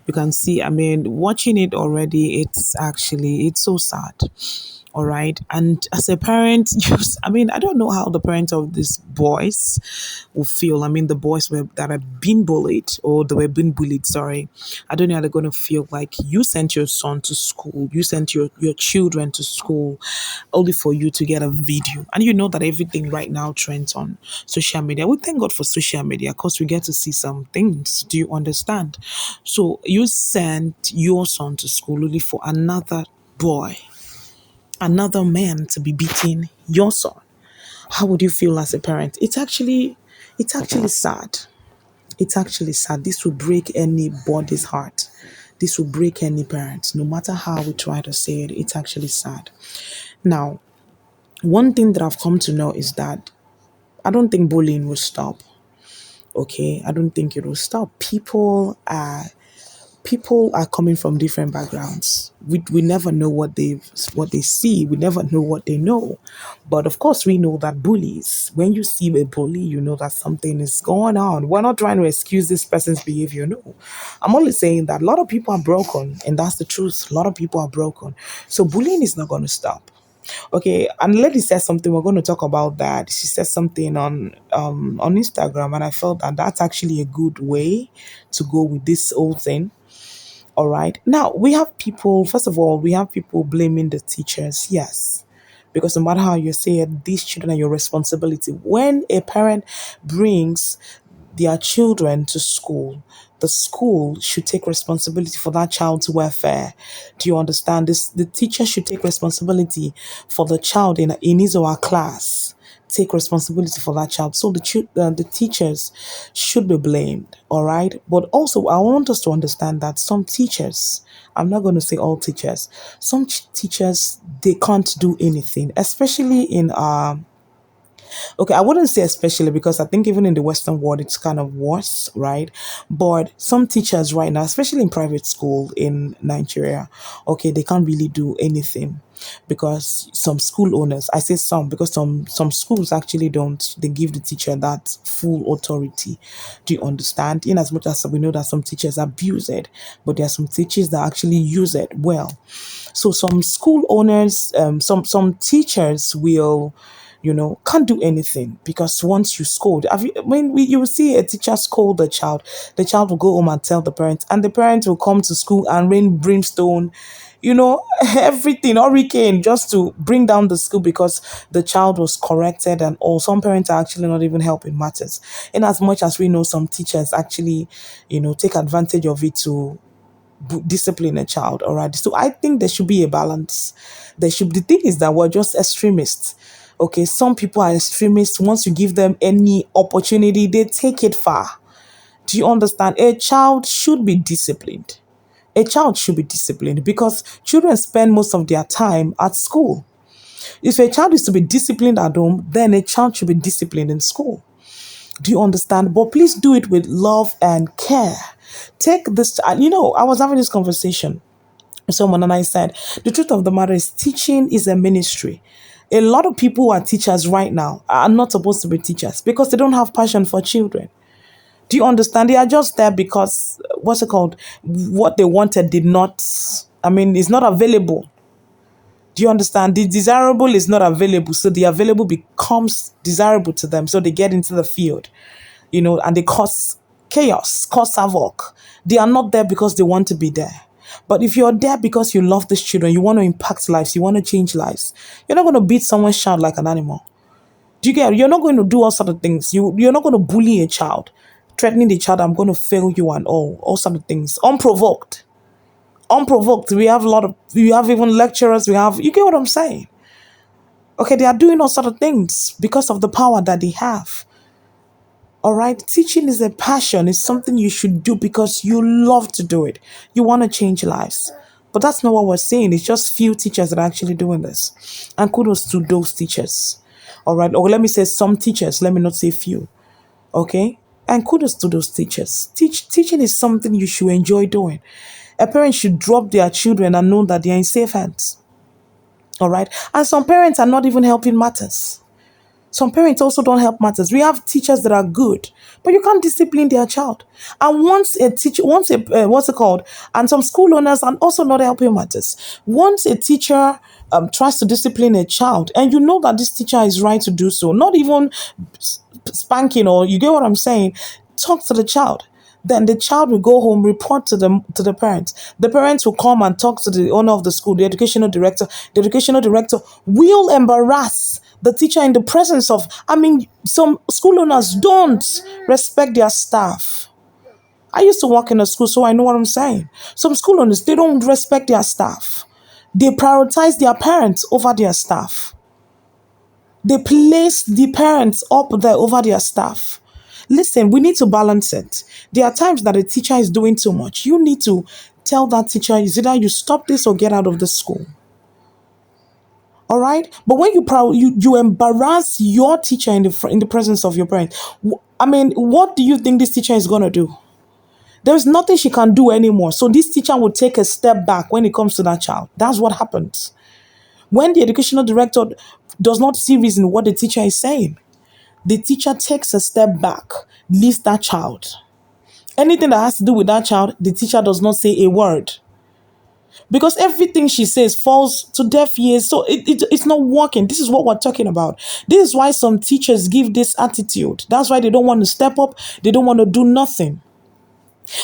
You can see, I mean, watching it already, it's so sad. All right. And as a parent, I mean, I don't know how the parents of these boys will feel. I mean, the boys that have been bullied or they were being bullied, sorry. I don't know how they're going to feel. Like, you sent your son to school, you sent your children to school only for you to get a video. And you know that everything right now trends on social media. We thank God for social media because we get to see some things. Do you understand? So you sent your son to school only for boy, another man to be beating your son. How would you feel as a parent? It's actually sad. It's actually sad. This will break anybody's heart. This will break any parent. No matter how we try to say it, it's actually sad. Now, one thing that I've come to know is that I don't think bullying will stop. Okay, I don't think it will stop. People are coming from different backgrounds. We never know what they see. We never know what they know. But of course, we know that bullies, when you see a bully, you know that something is going on. We're not trying to excuse this person's behavior. No. I'm only saying that a lot of people are broken, and that's the truth. A lot of people are broken. So bullying is not going to stop. Okay, and lady said something. We're going to talk about that. She said something on Instagram, and I felt that that's actually a good way to go with this whole thing. All right. Now, first of all, we have people blaming the teachers. Yes. Because no matter how you say it, these children are your responsibility. When a parent brings their children to school, the school should take responsibility for that child's welfare. Do you understand this? The teacher should take responsibility for the child in his or her class. Take responsibility for that child. So the teachers should be blamed, all right? But also, I want us to understand that some teachers, I'm not going to say all teachers, some teachers, they can't do anything, especially in okay, I wouldn't say especially because I think even in the Western world, it's kind of worse, right? But some teachers right now, especially in private school in Nigeria, okay, they can't really do anything because some school owners, I say some because some schools actually don't, they give the teacher that full authority. Do you understand? In as much as we know that some teachers abuse it, but there are some teachers that actually use it well. So some school owners, some teachers will, can't do anything because once you scold, you will see a teacher scold the child will go home and tell the parents, and the parents will come to school and rain brimstone, everything, hurricane, just to bring down the school because the child was corrected and all. Some parents are actually not even helping matters. In as much as we know some teachers actually, take advantage of it to discipline a child. All right. So I think there should be a balance. The thing is that we're just extremists. Okay. Some people are extremists. Once you give them any opportunity, they take it far. Do you understand? A child should be disciplined. A child should be disciplined because children spend most of their time at school. If a child is to be disciplined at home, then a child should be disciplined in school. Do you understand? But please do it with love and care. Take this, I was having this conversation with someone and I said, the truth of the matter is teaching is a ministry. A lot of people who are teachers right now are not supposed to be teachers because they don't have passion for children. Do you understand? They are just there because, what's it called? What they wanted did not, it's not available. Do you understand? The desirable is not available. So the available becomes desirable to them. So they get into the field, and they cause chaos, cause havoc. They are not there because they want to be there. But if you're there because you love these children, you want to impact lives, you want to change lives, you're not going to beat someone's child like an animal. Do you get it? You're not going to do all sort of things. You're not going to bully a child, threatening the child, I'm going to fail you and all sort of things. Unprovoked. Unprovoked. We have even lecturers, you get what I'm saying? Okay, they are doing all sort of things because of the power that they have. All right, teaching is a passion. It's something you should do because you love to do it. You want to change lives. But that's not what we're saying. It's just few teachers that are actually doing this. And kudos to those teachers. All right, or let me say some teachers. Let me not say few. Okay, and kudos to those teachers. Teaching is something you should enjoy doing. A parent should drop their children and know that they are in safe hands. All right, and some parents are not even helping matters. Some parents also don't help matters. We have teachers that are good, but you can't discipline their child. And what's it called? And some school owners and also not helping matters. Once a teacher tries to discipline a child, and you know that this teacher is right to do so, not even spanking, or you get what I'm saying, talk to the child. Then the child will go home, report to the parents. The parents will come and talk to the owner of the school, the educational director. The educational director will embarrass the teacher in the presence of. I mean, some school owners don't respect their staff. I used to work in a school, so I know what I'm saying. Some school owners, they don't respect their staff. They prioritize their parents over their staff. They place the parents up there over their staff. Listen, we need to balance it. There are times that a teacher is doing too much. You need to tell that teacher, is either you stop this or get out of the school. All right? But when you embarrass your teacher in the presence of your parents, I mean, what do you think this teacher is going to do? There's nothing she can do anymore. So this teacher will take a step back when it comes to that child. That's what happens. When the educational director does not see reason what the teacher is saying, the teacher takes a step back, leaves that child. Anything that has to do with that child, the teacher does not say a word. Because everything she says falls to deaf ears. So it's not working. This is what we're talking about. This is why some teachers give this attitude. That's why they don't want to step up. They don't want to do nothing.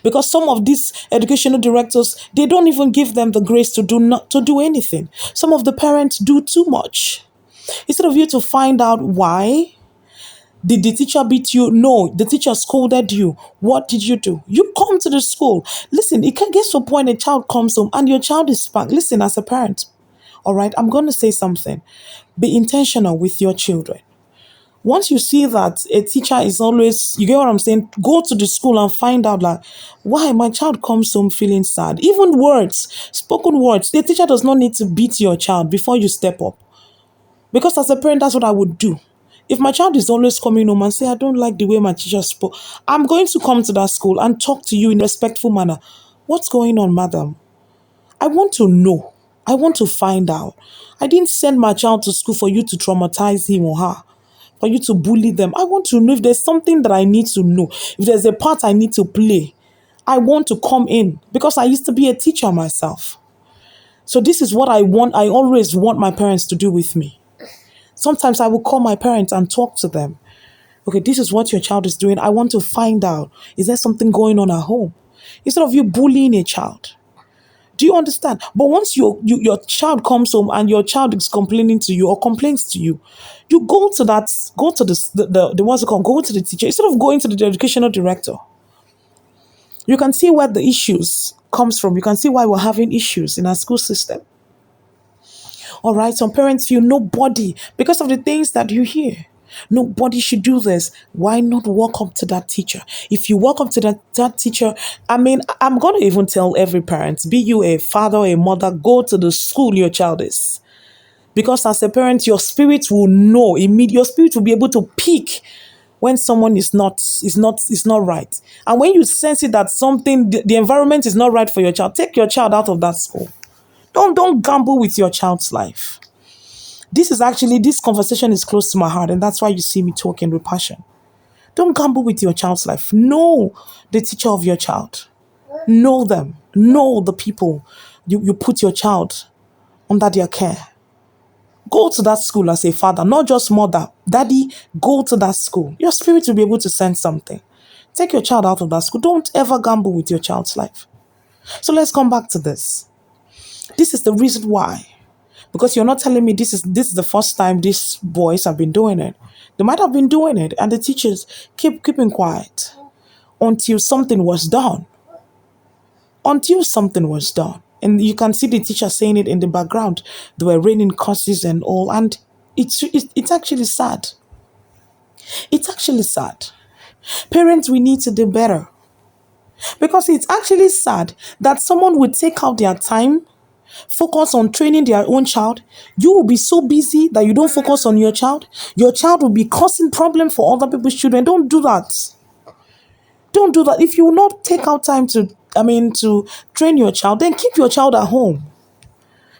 Because some of these educational directors, they don't even give them the grace to do anything. Some of the parents do too much. Instead of you to find out why, did the teacher beat you? No, the teacher scolded you. What did you do? You come to the school. Listen, it can get to a point a child comes home and your child is spanked. Listen, as a parent, all right, I'm going to say something. Be intentional with your children. Once you see that a teacher is always, you get what I'm saying, go to the school and find out, like, why my child comes home feeling sad. Even words, spoken words, the teacher does not need to beat your child before you step up. Because as a parent, that's what I would do. If my child is always coming home and say, I don't like the way my teacher spoke, I'm going to come to that school and talk to you in a respectful manner. What's going on, madam? I want to know. I want to find out. I didn't send my child to school for you to traumatize him or her, for you to bully them. I want to know if there's something that I need to know. If there's a part I need to play, I want to come in because I used to be a teacher myself. So this is what I want. I always want my parents to do with me. Sometimes I will call my parents and talk to them. Okay, this is what your child is doing. I want to find out. Is there something going on at home? Instead of you bullying a child. Do you understand? But once your child comes home and your child is complaining to you or complains to you, you go to the what's it called? Go to the teacher instead of going to the educational director. You can see where the issues comes from. You can see why we're having issues in our school system. All right, some parents feel nobody, because of the things that you hear, nobody should do this. Why not walk up to that teacher? If you walk up to that teacher, I mean, I'm going to even tell every parent, be you a father or a mother, go to the school your child is. Because as a parent, your spirit will know, your spirit will be able to pick when someone is not right. And when you sense it that something, the environment is not right for your child, take your child out of that school. Don't gamble with your child's life. This conversation is close to my heart, and that's why you see me talking with passion. Don't gamble with your child's life. Know the teacher of your child. Know them. Know the people you put your child under their care. Go to that school as a father, not just mother. Daddy, go to that school. Your spirit will be able to sense something. Take your child out of that school. Don't ever gamble with your child's life. So let's come back to this. This is the reason why. Because you're not telling me this is the first time these boys have been doing it. They might have been doing it, and the teachers keeping quiet until something was done. Until something was done. And you can see the teacher saying it in the background. They were raining curses and all, and it's actually sad. It's actually sad. Parents, we need to do better. Because it's actually sad that someone would take out their time, focus on training their own child. You will be so busy that you don't focus on your child. Your child will be causing problem for other people's children. Don't do that. Don't do that. If you will not take out time to train your child, then keep your child at home.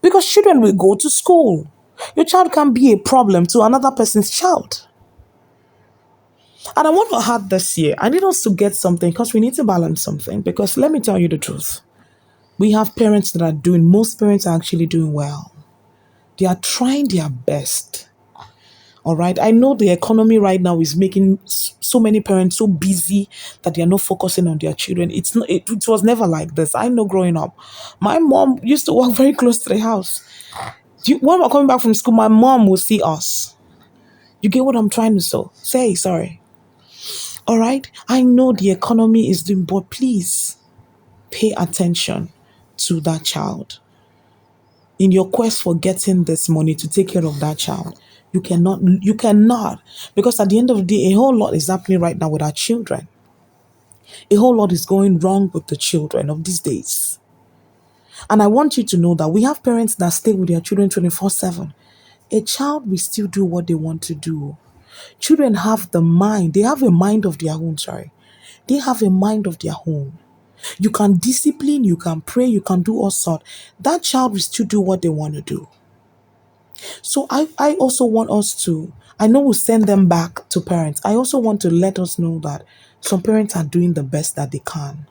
Because children will go to school. Your child can be a problem to another person's child. And I want to add this year, I need us to get something because we need to balance something. Because let me tell you the truth. We have parents that are doing, most parents are actually doing well. They are trying their best. All right. I know the economy right now is making so many parents so busy that they are not focusing on their children. It's not, it was never like this. I know growing up, my mom used to work very close to the house. When we're coming back from school, my mom will see us. You get what I'm trying to say? Sorry. All right. I know the economy is doing, but please pay attention to that child. In your quest for getting this money to take care of that child, you cannot, because at the end of the day, a whole lot is happening right now with our children. A whole lot is going wrong with the children of these days. And I want you to know that we have parents that stay with their children 24/7. A child will still do what they want to do. Children have the mind, they have a mind of their own, sorry. They have a mind of their own. You can discipline, you can pray, you can do all sorts. That child will still do what they want to do. So I also want us to, I know we'll send them back to parents. I also want to let us know that some parents are doing the best that they can.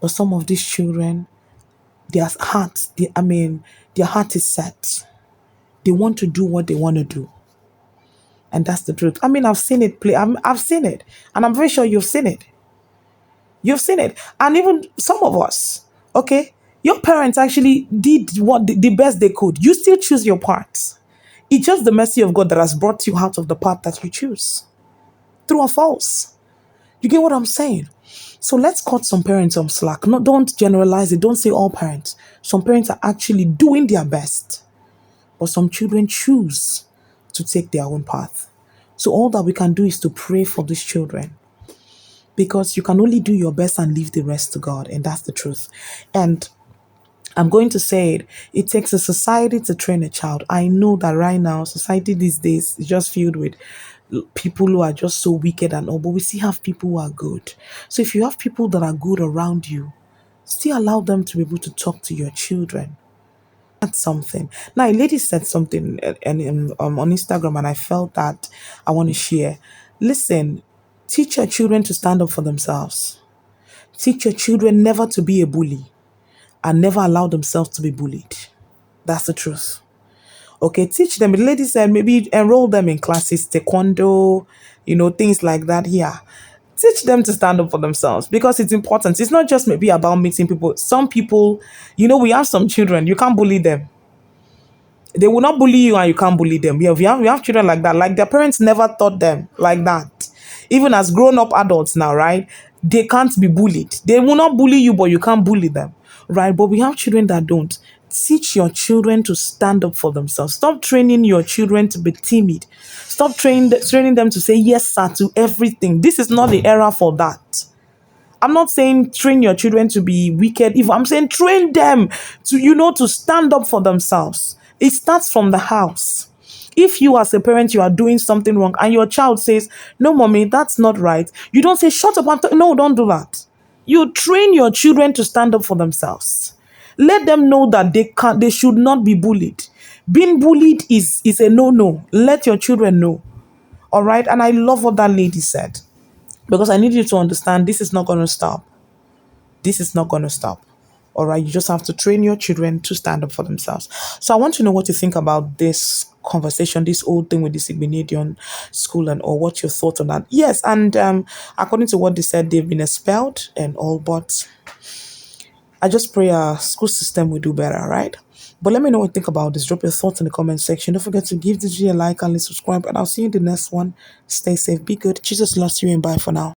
But some of these children, their heart, their heart is set. They want to do what they want to do. And that's the truth. I've seen it play. I've seen it. And I'm very sure you've seen it. You've seen it. And even some of us, okay, your parents actually did what the best they could. You still choose your parts. It's just the mercy of God that has brought you out of the path that you choose. True or false? You get what I'm saying? So let's cut some parents some slack. No, don't generalize it. Don't say all parents. Some parents are actually doing their best. But some children choose to take their own path. So all that we can do is to pray for these children. Because you can only do your best and leave the rest to God. And that's the truth. And I'm going to say it. It takes a society to train a child. I know that right now, society these days is just filled with people who are just so wicked and all, but we still have people who are good. So if you have people that are good around you, still allow them to be able to talk to your children. That's something. Now, a lady said something on Instagram, and I felt that I want to share. Listen, teach your children to stand up for themselves. Teach your children never to be a bully and never allow themselves to be bullied. That's the truth. Okay, teach them. The lady said maybe enroll them in classes, taekwondo, things like that. Yeah. Teach them to stand up for themselves because it's important. It's not just maybe about meeting people. Some people, we have some children, you can't bully them. They will not bully you and you can't bully them. Yeah, we have children like that. Like their parents never taught them like that. Even as grown-up adults now, right? They can't be bullied. They will not bully you, but you can't bully them. Right? But we have children that don't. Teach your children to stand up for themselves. Stop training your children to be timid. Stop training them to say yes, sir, to everything. This is not the era for that. I'm not saying train your children to be wicked. If I'm saying train them to stand up for themselves. It starts from the house. If you as a parent, you are doing something wrong and your child says, no, mommy, that's not right. You don't say, shut up. No, don't do that. You train your children to stand up for themselves. Let them know that they should not be bullied. Being bullied is a no. Let your children know. All right. And I love what that lady said. Because I need you to understand this is not going to stop. This is not going to stop. All right. You just have to train your children to stand up for themselves. So I want to know what you think about this conversation, this whole thing with the IGBINEDION school and or what your thoughts on that. Yes. And according to what they said, they've been expelled and all. But I just pray our school system will do better. Right. But let me know what you think about this. Drop your thoughts in the comment section. Don't forget to give this video a like and subscribe. And I'll see you in the next one. Stay safe. Be good. Jesus loves you and bye for now.